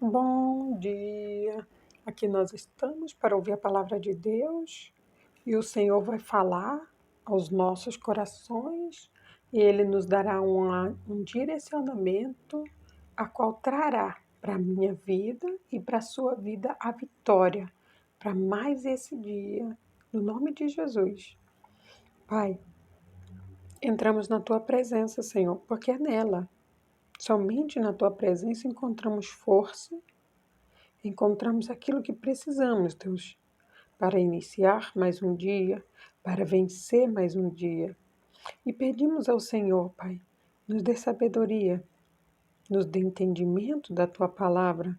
Bom dia! Aqui nós estamos para ouvir a palavra de Deus e o Senhor vai falar aos nossos corações e Ele nos dará um direcionamento a qual trará para a minha vida e para a sua vida a vitória para mais esse dia, no nome de Jesus. Pai, entramos na Tua presença, Senhor, porque é nela, somente na Tua presença encontramos força. Encontramos aquilo que precisamos, Deus, para iniciar mais um dia, para vencer mais um dia. E pedimos ao Senhor, Pai, nos dê sabedoria, nos dê entendimento da Tua palavra,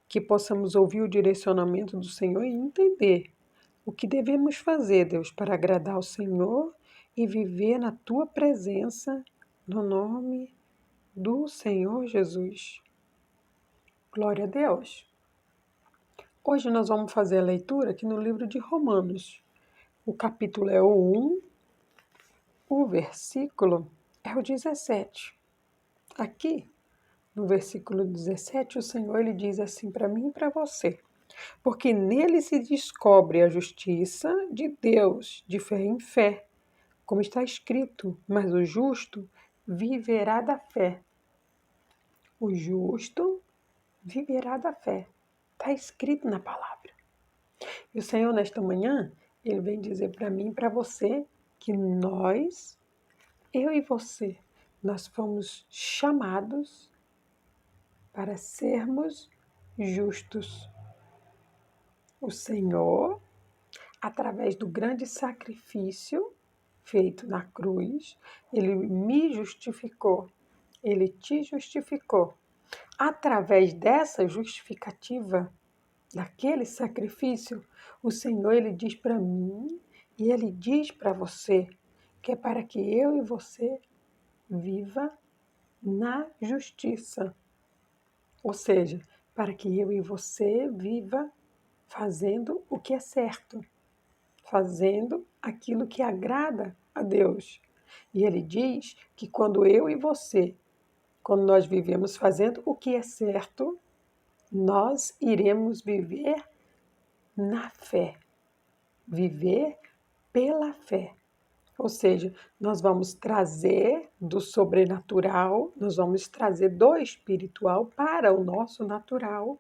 que possamos ouvir o direcionamento do Senhor e entender o que devemos fazer, Deus, para agradar ao Senhor e viver na Tua presença, no nome do Senhor Jesus. Glória a Deus. Hoje nós vamos fazer a leitura aqui no livro de Romanos. O capítulo é o 1, o versículo é o 17. Aqui, no versículo 17, o Senhor ele diz assim para mim e para você: porque nele se descobre a justiça de Deus, de fé em fé, como está escrito, mas o justo viverá da fé. O justo viverá da fé. Está escrito na palavra. E o Senhor, nesta manhã, Ele vem dizer para mim e para você que nós, eu e você, nós fomos chamados para sermos justos. O Senhor, através do grande sacrifício feito na cruz, Ele me justificou, Ele te justificou. Através dessa justificativa, daquele sacrifício, o Senhor ele diz para mim e ele diz para você que é para que eu e você viva na justiça. Ou seja, para que eu e você viva fazendo o que é certo, fazendo aquilo que agrada a Deus. E ele diz que quando eu e você, quando nós vivemos fazendo o que é certo, nós iremos viver na fé, viver pela fé. Ou seja, nós vamos trazer do sobrenatural, nós vamos trazer do espiritual para o nosso natural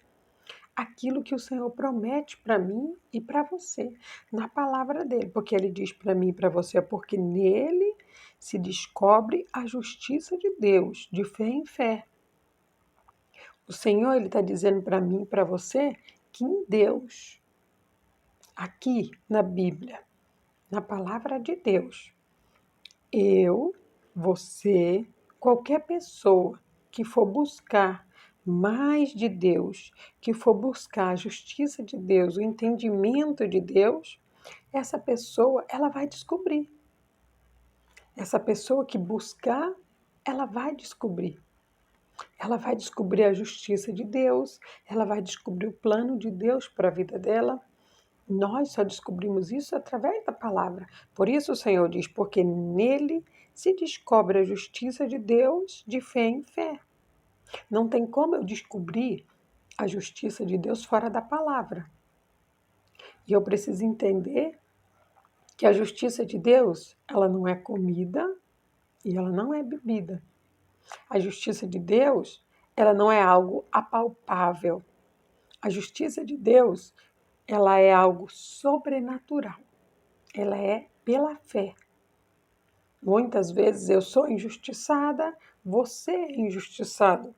aquilo que o Senhor promete para mim e para você, na palavra dele, porque ele diz para mim e para você, porque nele se descobre a justiça de Deus, de fé em fé. O Senhor ele está dizendo para mim e para você que em Deus, aqui na Bíblia, na palavra de Deus, eu, você, qualquer pessoa que for buscar mais de Deus, que for buscar a justiça de Deus, o entendimento de Deus, essa pessoa, ela vai descobrir. Essa pessoa que buscar, ela vai descobrir. Ela vai descobrir a justiça de Deus, ela vai descobrir o plano de Deus para a vida dela. Nós só descobrimos isso através da palavra. Por isso o Senhor diz, porque nele se descobre a justiça de Deus de fé em fé. Não tem como eu descobrir a justiça de Deus fora da palavra. E eu preciso entender que a justiça de Deus, ela não é comida e ela não é bebida. A justiça de Deus, ela não é algo apalpável. A justiça de Deus, ela é algo sobrenatural. Ela é pela fé. Muitas vezes eu sou injustiçada, você é injustiçado.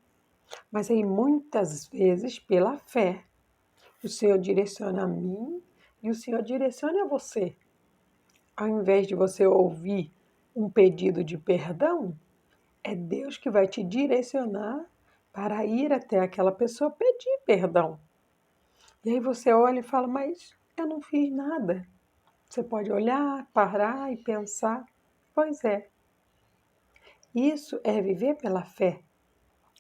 Mas aí muitas vezes pela fé. O Senhor direciona a mim e o Senhor direciona a você. Ao invés de você ouvir um pedido de perdão, é Deus que vai te direcionar para ir até aquela pessoa pedir perdão. E aí você olha e fala, mas eu não fiz nada. Você pode olhar, parar e pensar, pois é. Isso é viver pela fé.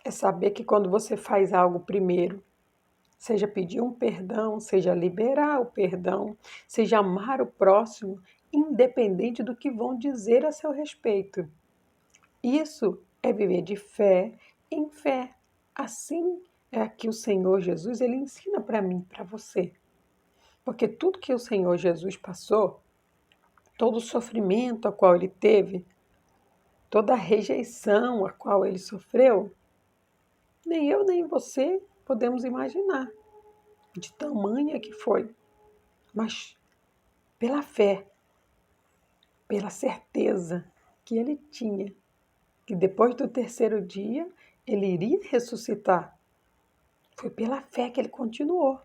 É saber que quando você faz algo primeiro, seja pedir um perdão, seja liberar o perdão, seja amar o próximo, independente do que vão dizer a seu respeito. Isso é viver de fé em fé. Assim é que o Senhor Jesus, ele ensina para mim, para você. Porque tudo que o Senhor Jesus passou, todo o sofrimento a qual ele teve, toda a rejeição a qual ele sofreu, nem eu nem você podemos imaginar de tamanha que foi. Mas pela fé, pela certeza que ele tinha, que depois do terceiro dia ele iria ressuscitar, foi pela fé que ele continuou.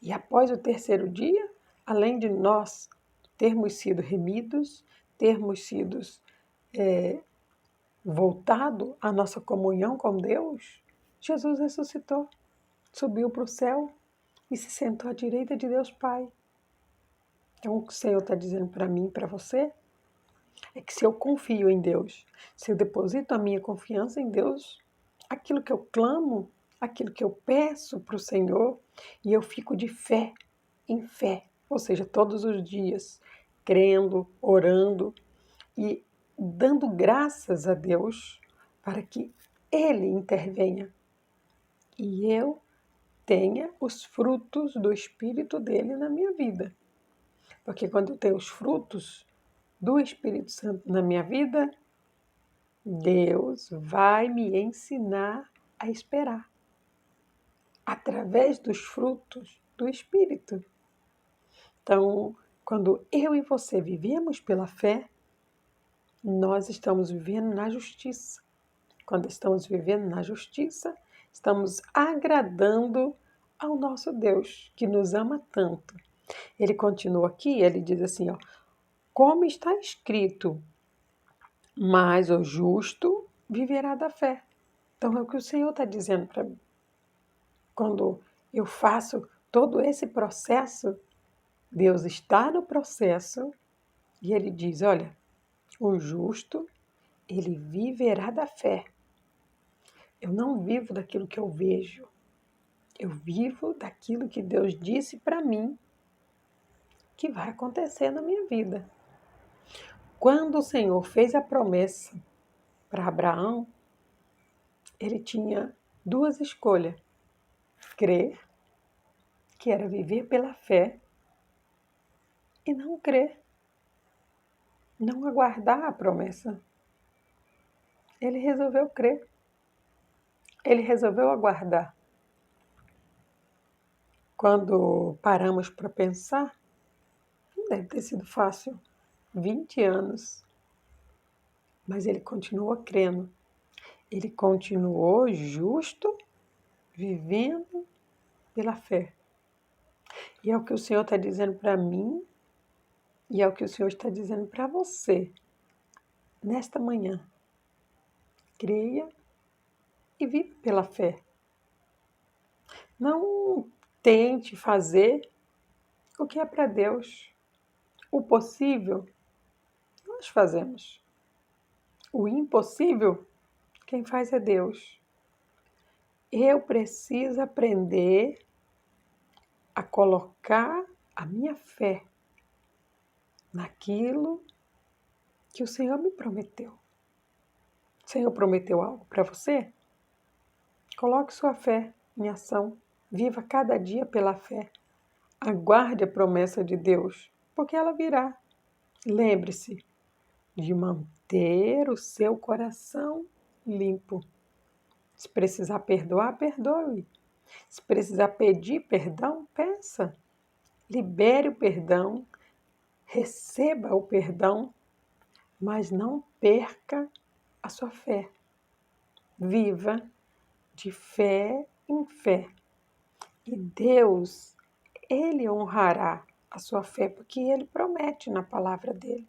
E após o terceiro dia, além de nós termos sido remidos, termos sido voltado à nossa comunhão com Deus, Jesus ressuscitou, subiu para o céu e se sentou à direita de Deus Pai. Então, o que o Senhor está dizendo para mim e para você é que se eu confio em Deus, se eu deposito a minha confiança em Deus, aquilo que eu clamo, aquilo que eu peço para o Senhor, e eu fico de fé em fé, ou seja, todos os dias, crendo, orando e dando graças a Deus para que Ele intervenha e eu tenha os frutos do Espírito dele na minha vida. Porque quando eu tenho os frutos do Espírito Santo na minha vida, Deus vai me ensinar a esperar através dos frutos do Espírito. Então, quando eu e você vivemos pela fé, nós estamos vivendo na justiça. Quando estamos vivendo na justiça, estamos agradando ao nosso Deus, que nos ama tanto. Ele continua aqui, ele diz assim, ó, como está escrito, mas o justo viverá da fé. Então é o que o Senhor está dizendo para mim. Quando eu faço todo esse processo, Deus está no processo e Ele diz, olha, o justo, ele viverá da fé. Eu não vivo daquilo que eu vejo. Eu vivo daquilo que Deus disse para mim que vai acontecer na minha vida. Quando o Senhor fez a promessa para Abraão, ele tinha duas escolhas: crer, que era viver pela fé, e não crer, não aguardar a promessa. Ele resolveu crer, ele resolveu aguardar. Quando paramos para pensar, não deve ter sido fácil, 20 anos, mas ele continuou crendo, ele continuou justo, vivendo pela fé. E é o que o Senhor está dizendo para mim, e é o que o Senhor está dizendo para você, nesta manhã. Creia e vive pela fé. Não tente fazer o que é para Deus. O possível, nós fazemos. O impossível, quem faz é Deus. Eu preciso aprender a colocar a minha fé naquilo que o Senhor me prometeu. O Senhor prometeu algo para você? Coloque sua fé em ação. Viva cada dia pela fé. Aguarde a promessa de Deus, porque ela virá. Lembre-se de manter o seu coração limpo. Se precisar perdoar, perdoe. Se precisar pedir perdão, peça. Libere o perdão, receba o perdão, mas não perca a sua fé. Viva de fé em fé. E Deus, Ele honrará a sua fé, porque Ele promete na palavra dEle.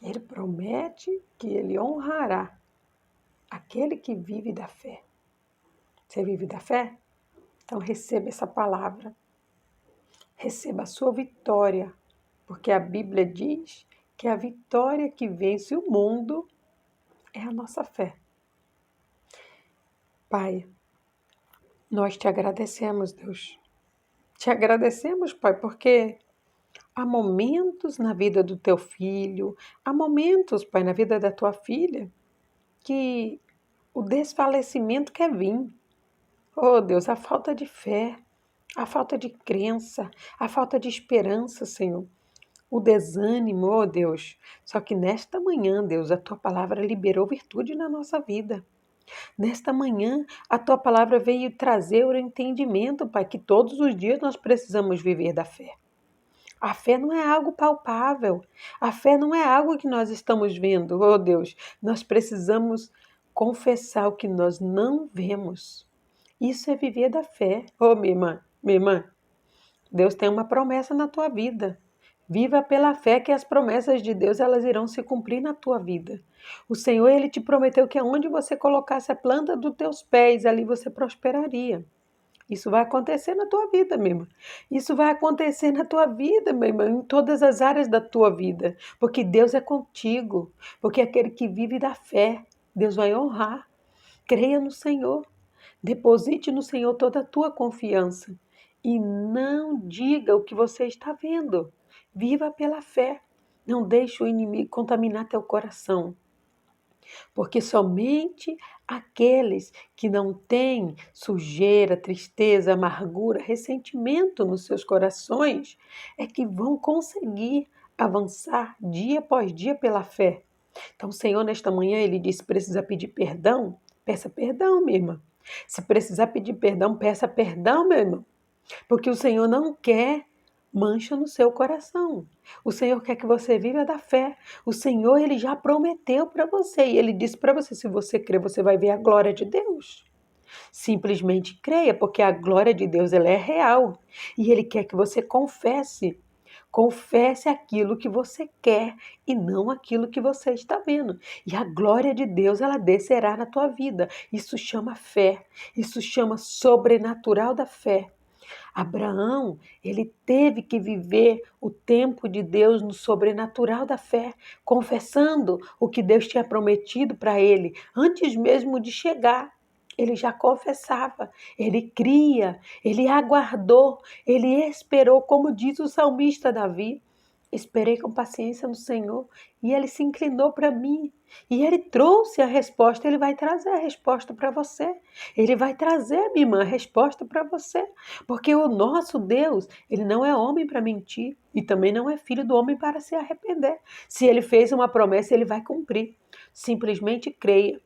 Ele promete que Ele honrará aquele que vive da fé. Você vive da fé? Então receba essa palavra. Receba a sua vitória, porque a Bíblia diz que a vitória que vence o mundo é a nossa fé. Pai, nós te agradecemos, Deus. Te agradecemos, Pai, porque há momentos na vida do teu filho, há momentos, Pai, na vida da tua filha, que o desfalecimento quer vir. Oh Deus, a falta de fé, a falta de crença, a falta de esperança, Senhor. O desânimo, oh Deus. Só que nesta manhã, Deus, a tua palavra liberou virtude na nossa vida. Nesta manhã, a tua palavra veio trazer o entendimento, Pai, que todos os dias nós precisamos viver da fé. A fé não é algo palpável. A fé não é algo que nós estamos vendo, oh Deus. Nós precisamos confessar o que nós não vemos. Isso é viver da fé. Oh, minha irmã, Deus tem uma promessa na tua vida. Viva pela fé que as promessas de Deus elas irão se cumprir na tua vida. O Senhor ele te prometeu que aonde você colocasse a planta dos teus pés, ali você prosperaria. Isso vai acontecer na tua vida, meu irmão. Isso vai acontecer na tua vida, meu irmão, em todas as áreas da tua vida, porque Deus é contigo, porque aquele que vive da fé, Deus vai honrar. Creia no Senhor. Deposite no Senhor toda a tua confiança e não diga o que você está vendo. Viva pela fé. Não deixe o inimigo contaminar teu coração, porque somente aqueles que não têm sujeira, tristeza, amargura, ressentimento nos seus corações é que vão conseguir avançar dia após dia pela fé. Então, o Senhor, nesta manhã, ele disse: precisa pedir perdão? Peça perdão, minha irmã. Se precisar pedir perdão, peça perdão, meu irmão. Porque o Senhor não quer mancha no seu coração. O Senhor quer que você viva da fé. O Senhor, ele já prometeu para você. E ele disse para você: se você crer, você vai ver a glória de Deus. Simplesmente creia, porque a glória de Deus ela é real. E ele quer que você confesse. Confesse aquilo que você quer e não aquilo que você está vendo. E a glória de Deus, ela descerá na tua vida. Isso chama fé. Isso chama sobrenatural da fé. Abraão, ele teve que viver o tempo de Deus no sobrenatural da fé, confessando o que Deus tinha prometido para ele antes mesmo de chegar. Ele já confessava, ele cria, ele aguardou, ele esperou, como diz o salmista Davi. Esperei com paciência no Senhor e ele se inclinou para mim. E ele trouxe a resposta, ele vai trazer a resposta para você. Ele vai trazer, minha irmã, a resposta para você. Porque o nosso Deus, ele não é homem para mentir e também não é filho do homem para se arrepender. Se ele fez uma promessa, ele vai cumprir. Simplesmente creia.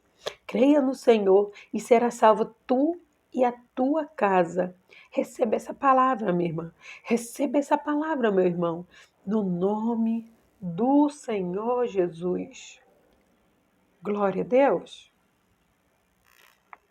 Creia no Senhor e será salvo tu e a tua casa. Receba essa palavra, minha irmã. Receba essa palavra, meu irmão. No nome do Senhor Jesus. Glória a Deus.